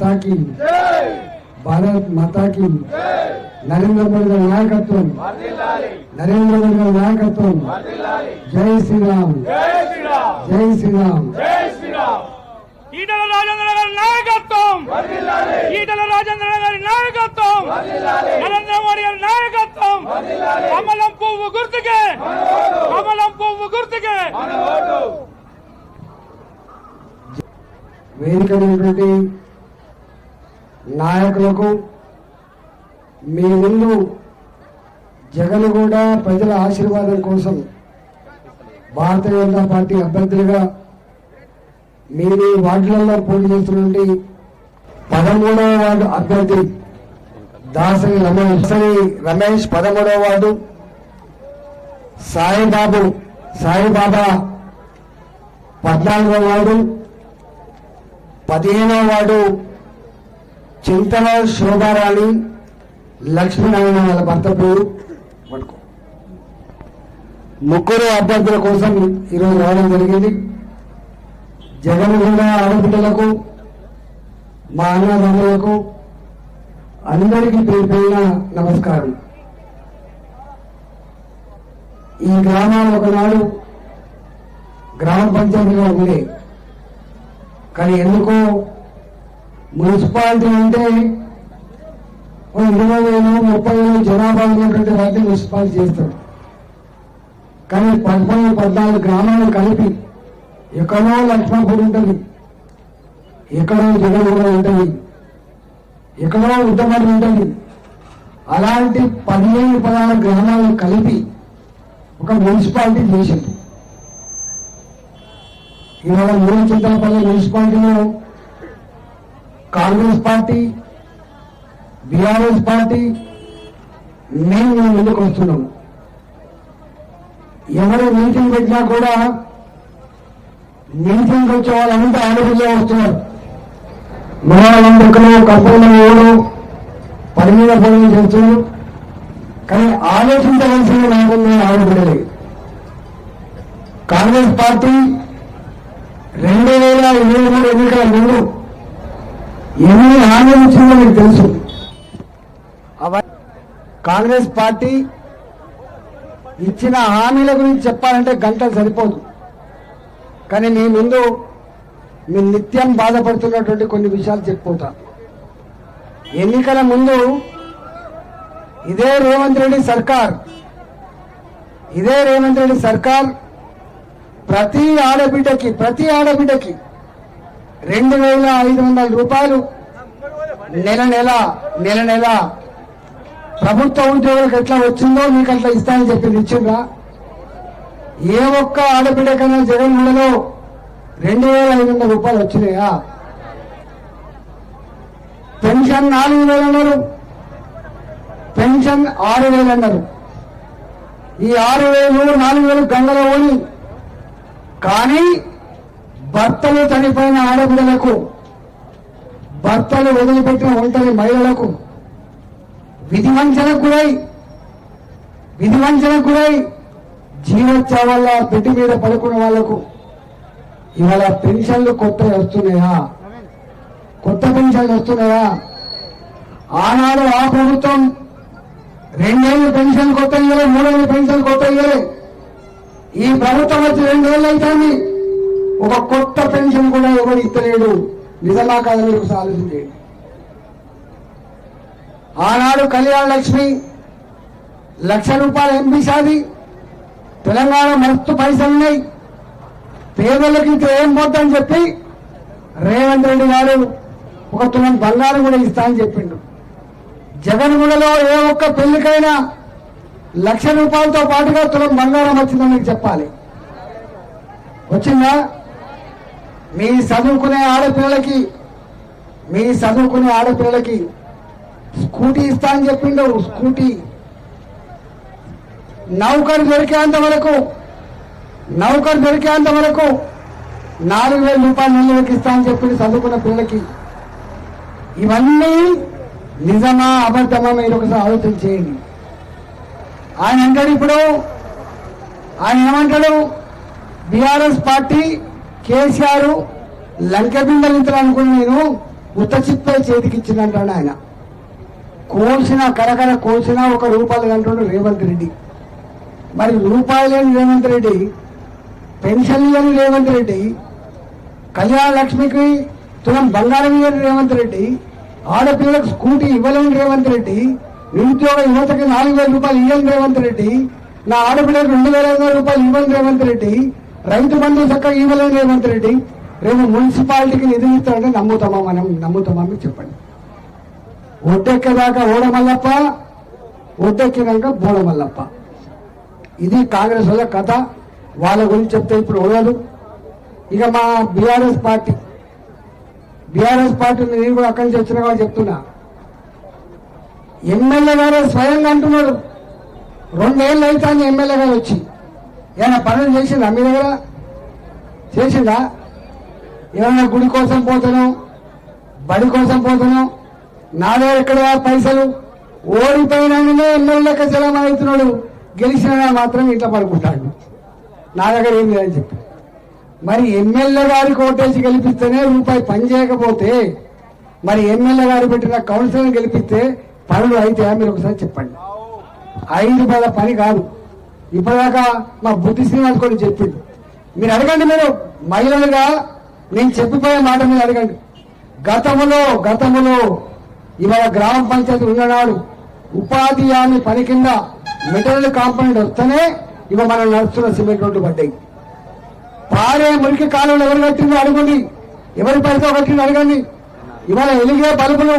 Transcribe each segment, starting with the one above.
మాతాకి భారత్ మాతాకి నరేంద్ర మోడీ గారి నాయకత్వం నరేంద్ర మోడీ గారి నాయకత్వం జై శ్రీరామ్ జై శ్రీరామ్ ఈటల రాజేంద్ర గారి నాయకత్వం ఈటల రాజేంద్ర గారి నాయకత్వం నరేంద్ర మోడీ గారి నాయకత్వం కమలం పువ్వు గుర్తుకే కమలం పువ్వు గుర్తుకే వేదికైనటువంటి నాయకులకు మీ ముందు జగన్ కూడా ప్రజల ఆశీర్వాదం కోసం భారతీయ జనతా పార్టీ అభ్యర్థులుగా మీరు వార్డులలో పోటీ చేస్తున్నటువంటి 13వ వార్డు అభ్యర్థి దాసరి రమేష్ 13వ వార్డు సాయిబాబా 14వ వార్డు 15వ వార్డు చింతన శోభారాణి లక్ష్మీనారాయణ వాళ్ళ భర్త పేరు పట్టుకో ముగ్గురు అభ్యర్థుల కోసం ఈరోజు రావడం జరిగింది. జగన్ కూడా ఆడబిడ్డలకు మా అన్నదమ్ములకు అందరికీ పేరుపైన నమస్కారం. ఈ గ్రామాలు ఒకనాడు గ్రామ పంచాయతీగా ఉండే, కానీ ఎందుకో మున్సిపాలిటీ అంటే 20,000 30,000 జనాభా ఉన్నటువంటి వాటిని మున్సిపాలిటీ చేస్తారు. కానీ 14 గ్రామాలు కలిపి ఎక్కడో లక్ష్మణపూడి ఉంటుంది, ఎక్కడో జగన్గూడ ఉంటుంది, ఎక్కడో ఉత్తమడి ఉంటుంది. అలాంటి 15-16 గ్రామాలను కలిపి ఒక మున్సిపాలిటీ చేసింది. ఇవాళ చింతలపల్లి మున్సిపాలిటీలో కాంగ్రెస్ పార్టీ బీఆర్ఎస్ పార్టీ మేము ముందుకు వస్తున్నాం. ఎవరు మీటింగ్ పెట్టినా కూడా మీటింగ్ వచ్చే వాళ్ళంతా ఆడపిల్లే వస్తున్నారు. మనవాళ్ళందరికీ కప్పులు ఎవరు పని మీద పనులు చేస్తున్నారు, కానీ ఆలోచించవలసిన నాయకులు ఆడపిల్లలే. కాంగ్రెస్ పార్టీ 2023 ఎన్నికల ముందు ఎన్ని హామీలు ఇచ్చిందో మీకు తెలుసు. కాంగ్రెస్ పార్టీ ఇచ్చిన హామీల గురించి చెప్పాలంటే గంటలు సరిపోదు. కానీ మీ ముందు మీ నిత్యం బాధపడుతున్నటువంటి కొన్ని విషయాలు చెప్పిపోతా. ఎన్నికల ముందు ఇదే రేవంత్ రెడ్డి సర్కార్ ప్రతి ఆడబిడ్డకి 2,500 రూపాయలు నెల నెల ప్రభుత్వ ఉద్యోగులకు ఎట్లా వచ్చిందో మీకు అట్లా ఇస్తానని చెప్పింది. ఇచ్చిందా? ఏ ఒక్క ఆడబిడ్డకైనా జగన్గూడలో 2,500 రూపాయలు వచ్చినాయా? పెన్షన్ 4,000 అన్నారు, పెన్షన్ 6,000 అన్నారు. ఈ 6,000 4,000 గంగలో పోని. కానీ భర్తలు చనిపోయిన ఆడబిడ్డలకు, భర్తలు వదిలిపెట్టిన ఒంటరి మహిళలకు విధి వంచనకు గురై జీవోత్సవాల పెట్టి మీద పడుకున్న వాళ్లకు ఇవాళ పెన్షన్లు కొత్త పెన్షన్లు వస్తున్నాయా? ఆనాడు ఆ ప్రభుత్వం 2 ఏళ్ళు పెన్షన్ కొత్త ఇయ్యలే, 3 ఏళ్ళు పెన్షన్ కొత్త ఇయ్యలే. ఈ ప్రభుత్వం వచ్చి 2 ఏళ్ళు అవుతుంది, ఒక కొత్త పెన్షన్ కూడా ఎవరు ఇస్తలేడు. నిజమా కాదని మీరు ఆలోచించండి. ఆనాడు కళ్యాణ లక్ష్మి 1,00,000 రూపాయల ఎంపీ షాది, తెలంగాణ మస్తు పైసలున్నాయి, పేదలకు ఇంకా ఏం పోద్దని చెప్పి రేవంత్ రెడ్డి గారు 1 తులం బంగారం కూడా ఇస్తా అని చెప్పిండు. జగన్గూడలో ఏ ఒక్క పెళ్లికైనా 1,00,000 రూపాయలతో పాటుగా తులం బంగారం వచ్చిందని మీకు చెప్పాలి. వచ్చిందా? మీ చదువుకునే ఆడపిల్లలకి స్కూటీ ఇస్తా అని చెప్పిండు. స్కూటీ నౌకరు దొరికేంత వరకు 4,000 రూపాయలు నెలకి ఇస్తా అని చెప్పిండు చదువుకున్న పిల్లలకి. ఇవన్నీ నిజమా అబద్ధమా మీరు ఒకసారి ఆలోచన చేయండి. ఆయన ఏమంటాడు? బీఆర్ఎస్ పార్టీ కేసీఆర్ లంకె బిందెలు అనుకుని నేను ఉత్త చిప్పే చేతికి ఇచ్చిందంటాడు ఆయన. కోసిన కరకర కోసిన ₹1 అంటున్నాడు రేవంత్ రెడ్డి. మరి రూపాయలు లేని రేవంత్ రెడ్డి, పెన్షన్ లేని రేవంత్ రెడ్డి, కళ్యాణ లక్ష్మికి తులం బంగారం ఇవ్వని రేవంత్ రెడ్డి, ఆడపిల్లలకు స్కూటీ ఇవ్వలేని రేవంత్ రెడ్డి, నిరుద్యోగ యువతకి ₹4,000 ఇవ్వని రేవంత్ రెడ్డి, నా ఆడపిల్లలకు ₹2,500 ఇవ్వని రేవంత్ రెడ్డి, రైతు బంధు చక్కగా ఇవ్వలేని రేవంత్ రెడ్డి, రేపు మున్సిపాలిటీకి నిధులు ఇస్తాడంటే నమ్ముతామా? మనం నమ్ముతామా? మీరు చెప్పండి. ఒడ్డెక్కేదాకా ఓడమల్లప్ప, ఒడ్డెక్కినాక బోడమల్లప్ప. ఇది కాంగ్రెస్ వాళ్ళ కథ. వాళ్ళ గురించి చెప్తే ఇప్పుడు ఓడదు. ఇక మా బీఆర్ఎస్ పార్టీ నేను కూడా అక్కడి నుంచి వచ్చిన వాళ్ళు చెప్తున్నా. ఎమ్మెల్యే గారే స్వయంగా అంటున్నాడు, 2 ఏళ్ళు అవుతాను ఎమ్మెల్యే గారు వచ్చి ఏమైనా పనులు చేసిందా? మీ దగ్గర చేసిందా? ఏమైనా గుడి కోసం పోతున్నాం, బడి కోసం పోతున్నాం, నా దగ్గర ఎక్కడ పైసలు? ఓడిపోయినానే ఎమ్మెల్యేకి సెలవు అవుతున్నాడు, గెలిచినా మాత్రం ఇంట్లో పడుకుంటాడు, నా దగ్గర ఏం లేదని చెప్పి. మరి ఎమ్మెల్యే గారి కోటేసి గెలిపిస్తేనే రూపాయి పని చేయకపోతే, మరి ఎమ్మెల్యే గారు పెట్టిన కౌన్సిలర్ గెలిపిస్తే పనులు అయితే మీరు ఒకసారి చెప్పండి. 5 రూపాయల పని కాదు. ఇప్పటిదాకా మా బుద్ధి శ్రీనివాస్ కూడా చెప్పింది. మీరు అడగండి, మీరు మహిళలుగా నేను చెప్పిపోయే మాట మీరు అడగండి. గతములో ఇవాళ గ్రామ పంచాయతీ ఉన్ననాడు ఉపాధి హామీ పని కింద మెటీరియల్ కాంపౌండ్ వస్తేనే ఇవ మనం నడుస్తున్న సిమెంట్ రోడ్లు పడ్డాయి. పారే మురికి కాలువలు ఎవరు కట్టిందో అడగండి, ఎవరి పైసా కట్టిందో అడగండి. ఇవాళ ఎలిగే బల్బులు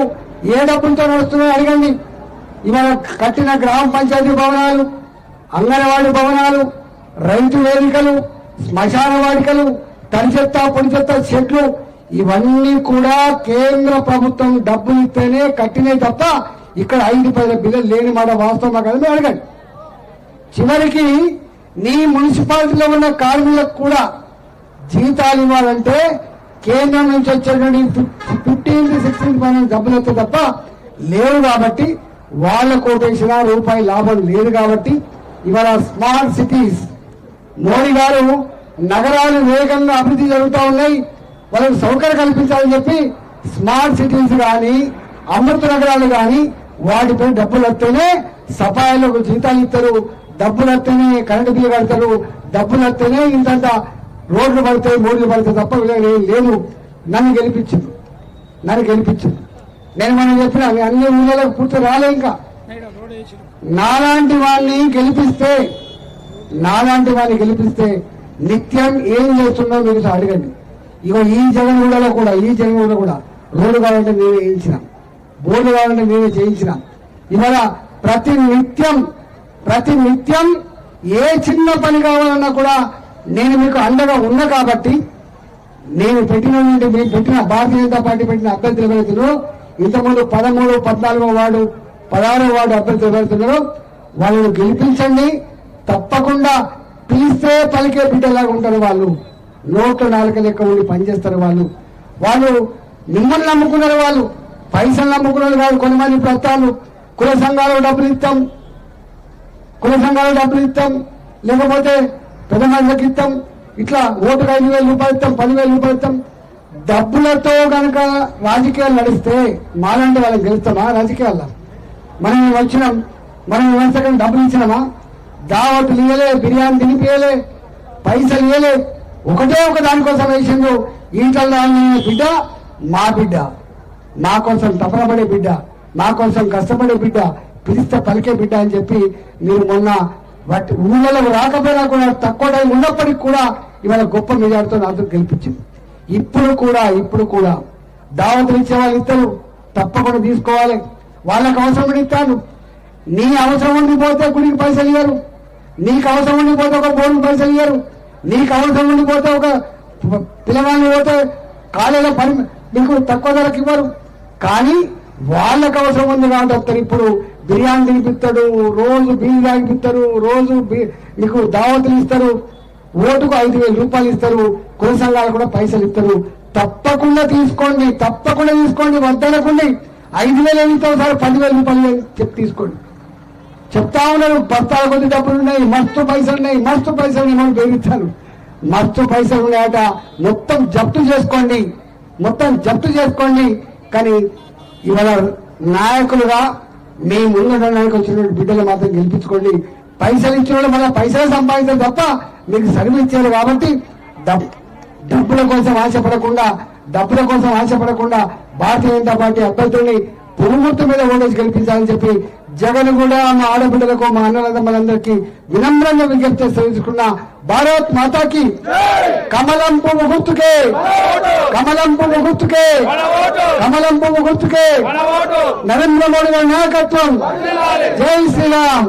ఏ డబ్బులతో నడుస్తున్నాయో అడగండి. ఇవాళ కట్టిన గ్రామ పంచాయతీ భవనాలు, అంగన్వాడీ భవనాలు, రైతు వేదికలు, శ్మశాన వాటికలు, తడి చెత్త పొడి చెత్త చెట్లు, ఇవన్నీ కూడా కేంద్ర ప్రభుత్వం డబ్బులు ఇస్తేనే కట్టినాయి తప్ప ఇక్కడ 5 రూపాయల బిల్లులు లేని మాట వాస్తవం కదా మీరు అడగండి. చివరికి నీ మున్సిపాలిటీలో ఉన్న కార్మికులకు కూడా జీతాలు ఇవ్వాలంటే కేంద్రం నుంచి వచ్చేటువంటి 15-16% డబ్బులు వస్తే తప్ప లేవు. కాబట్టి వాళ్ళ కోటేసిన రూపాయి లాభం లేదు. కాబట్టి ఇవాళ స్మార్ట్ సిటీస్ మోడీ గారు నగరాలు వేగంగా అభివృద్ధి జరుగుతూ ఉన్నాయి, వాళ్ళకి సౌకర్యం కల్పించాలని చెప్పి స్మార్ట్ సిటీస్ కానీ అమృత నగరాలు కానీ వాటిపై డబ్బులు వస్తేనే సఫాయిలకు జీతాలు ఇస్తారు, డబ్బులు వస్తేనే కరెంటు బిల్లు కడతారు, డబ్బులు వస్తేనే ఇంతంత రోడ్లు పడతాయి, మోడ్లు పడతాయి తప్ప లేదు. నన్ను గెలిపించింది. నేను మనం చెప్పిన అన్ని ఊళ్ళకు పూర్తి రాలే. ఇంకా నాలాంటి వాళ్ళని గెలిపిస్తే నిత్యం ఏం చేస్తుందో మీరు అడగండి. ఇగో ఈ జగన్గూడలో కూడా రోడ్డు కావాలంటే మేమే వేయించినాం, బోర్డు కావాలంటే మేమే చేయించినాం. ఇవాళ ప్రతి నిత్యం ఏ చిన్న పని కావాలన్నా కూడా నేను మీకు అండగా ఉన్నా. కాబట్టి నేను పెట్టిన భారతీయ జనతా పార్టీ పెట్టిన అభ్యర్థులు ఎవరైతున్నారో ఇంతకుముందు 13, 14వ వార్డు, 16వ వార్డు అభ్యర్థులు ఎవరైతున్నారో వాళ్ళని గెలిపించండి. తప్పకుండా పిలిస్తే పలికే బిడ్డలాగా ఉంటారు వాళ్ళు. నోట్లు 4 లెక్క ఉండి పనిచేస్తారు వాళ్ళు మిమ్మల్ని నమ్ముకున్నారు. వాళ్ళు పైసలు నమ్ముకున్నారు కాదు. కొంతమంది ప్రస్తాలు కుల సంఘాలకు డబ్బులు ఇస్తాం, లేకపోతే పెద్ద మనుషులకు ఇస్తాం, ఇట్లా ఓటుకు 5,000 రూపాయలు ఇస్తాం, 10,000 రూపాయలు ఇస్తాం. డబ్బులతో కనుక రాజకీయాలు నడిస్తే మాలాంటి వాళ్ళకి గెలుస్తామా? రాజకీయాల్లో మనం విమర్శకం డబ్బులు ఇచ్చినామా? దావతులు ఇవ్వలే, బిర్యానీ తినిపియలే, పైసలు ఇవ్వలే. ఒకటే ఒక దానికోసం వేసిండు. ఇంట్లో బిడ్డ మా బిడ్డ, మా కోసం తపనపడే బిడ్డ, మా కోసం కష్టపడే బిడ్డ, పిలిస్తే పలికే బిడ్డ అని చెప్పి మీరు మొన్న ఊళ్ళలో రాకపోయినా కూడా తక్కువ టైం ఉన్నప్పటికీ కూడా ఇవాళ గొప్ప మెజార్టీతో నాతో గెలిపించింది. ఇప్పుడు కూడా దావతులు ఇచ్చే వాళ్ళు ఇస్తారు, తప్పకుండా తీసుకోవాలి. వాళ్ళకి అవసరం ఇస్తాను. నీ అవసరం ఉండిపోతే గుడికి పైసలు ఇవ్వరు, నీకు అవసరం ఉండిపోతే ఒక బోర్డు పైసలు ఇవ్వరు, నీకు అవసరం ఉండిపోతే ఒక పిల్లగాళ్ళు పోతే కాలేజీలో పని మీకు తక్కువ ధరకు ఇవ్వరు. కానీ వాళ్ళకు అవసరం ఉంది కాబట్టి వస్తారు. ఇప్పుడు బిర్యానీ తినిపిస్తాడు, రోజు బిల్లు తాగిపిస్తారు, రోజు మీకు దావతులు ఇస్తారు, ఓటుకు 5,000 రూపాయలు ఇస్తారు, కుల సంఘాలు కూడా పైసలు ఇస్తారు. తప్పకుండా తీసుకోండి, వద్దనకండి. 5,000 ఎంతో సార్ 10,000 రూపాయలు చెప్పి తీసుకోండి. చెప్తా ఉన్నారు, బస్తాల కొద్ది డబ్బులు ఉన్నాయి, మస్తు పైసలు ఉన్నాయి మనం బేగిస్తాను. మస్తు పైసలు ఉన్నాయట. మొత్తం జప్తు చేసుకోండి. కానీ ఇవాళ నాయకులుగా మీ ముందు నాయకులు వచ్చినటువంటి బిడ్డలు మాత్రం గెలిపించుకోండి. పైసలు ఇచ్చిన వాళ్ళు మళ్ళీ పైసలు సంపాదించారు తప్ప మీకు సర్వీస్ ఇచ్చారు కాబట్టి డబ్బుల కోసం ఆశపడకుండా భారతీయ జనతా పార్టీ అభ్యర్థుల్ని పురుమూర్తి మీద ఓటేసి గెలిపించాలని చెప్పి జగన్ కూడా మా ఆడబిడ్డలకు మా అన్నదమ్ములందరికీ వినమ్రంగా విజ్ఞప్తి తెలుసుకున్న భారత్ మాతాకి కమలం పువ్వు గుర్తుకే నరేంద్ర మోడీ గారి నాయకత్వం. జై శ్రీరామ్.